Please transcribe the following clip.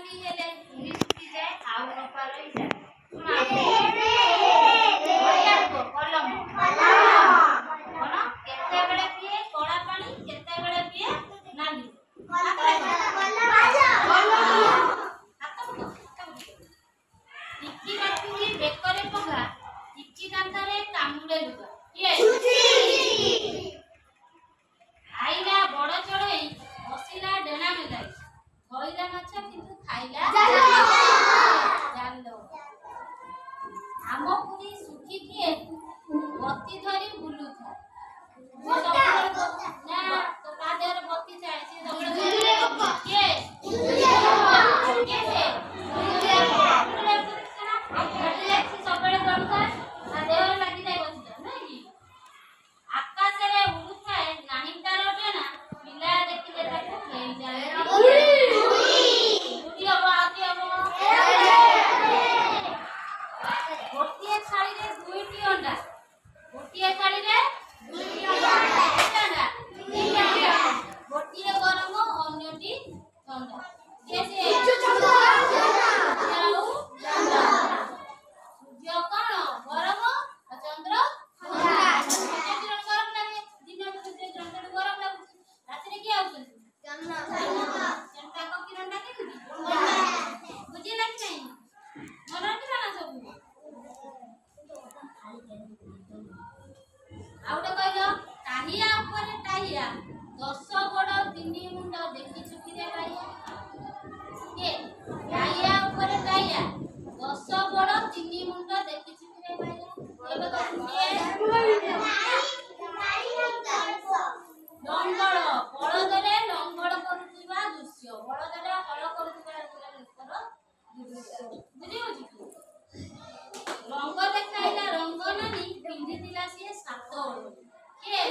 ପାଣି ହେଲେ ପୁଣି ଶୁଖିଯାଏ ଆଉ ନ ପାରଇ ଯାଏ। କଲମ କଣ କେତେବେଳେ ପିଏ କଳା ପାଣି କେତେବେଳେ ପିଏ ନାଲି ଟିକି ମାଟିକି ବେକରେ ପଘା ଟିକି ଦାନ୍ତରେ କାମୁଡେ ଲୁଗା ଖାଇଲା ବଡ ଚଢେଇ ବସିଲା ଡେଣା ମେଲାଇ ଧଇଲା ମାଛ କିନ୍ତୁ ଖାଇଲା ଜାଲ ଆମ ପୁରୀ ଶୁଖି କିଏ ବତି ଧରି ବୁଲୁଥାଏ ନା ତ ତା ଦେହରେ ବତି ଥାଏ ସେ କିଏ ସବୁବେଳେ କରୁଥାଏ ତା ଦେହରେ ଲାଗିଥାଏ ବସିଥାଏ ନାଇଁ କି ଆକାଶରେ ଉଡୁଥାଏ ନାହିଁ ତାର ଡେଣା ପିଲା ଦେଖିଲେ ତାକୁ ହେଇଯାଏ ଗୋଟିଏ ଥାଳିରେ ଦୁଇଟି ଅଣ୍ଡା ଗୋଟିଏ ଥାଳିରେ ଦୁଇଟି ଅଣ୍ଡା ଗୋଟିଏ ଗରମ ଅନ୍ୟଟି ଥଣ୍ଡା ସୂର୍ଯ୍ୟ କଣ ଗରମ ଚନ୍ଦ୍ର ଗରମ ଲାଗେ ଦିନ ଗରମ ଲାଗୁଛି ରାତିରେ କିଏ ଆଉଛନ୍ତି ତାଙ୍କ କିରଣଟା କେମିତି ବୁଝିଲା କି ନାହିଁ ମନେ ରଖିଲା ନା ସବୁ ଆଉ ଗୋଟେ କହିଲ ଟାହିଆ ଉପରେ ଟାହିଆ 10 ଗୋଡ଼ 3 ମୁଣ୍ଡ ଦେଖିଛୁ କିରେ ବାଇଆ କିଏ ଟାହିଆ ଉପରେ ଟାହିଆ 10 ଗୋଡ଼ 3 ମୁଣ୍ଡ ଦେଖିଛୁ କିରେ ବାଇଆ ଏବେ ଲଙ୍ଗଳ ବଳଦରେ ଲଙ୍ଗଳ କରୁଥିବା ଦୃଶ୍ୟ ବଳଦରେ ହଳ କରୁଥିବା ଲୋକର ଦୃଶ୍ୟ ବୁଝି ହଉଛି ରଙ୍ଗ ଦେଖାଇଲା ରଙ୍ଗ ନାନୀ ପିନ୍ଧିଥିଲା ସିଏ 7 ଓଢ଼ଣୀ କିଏ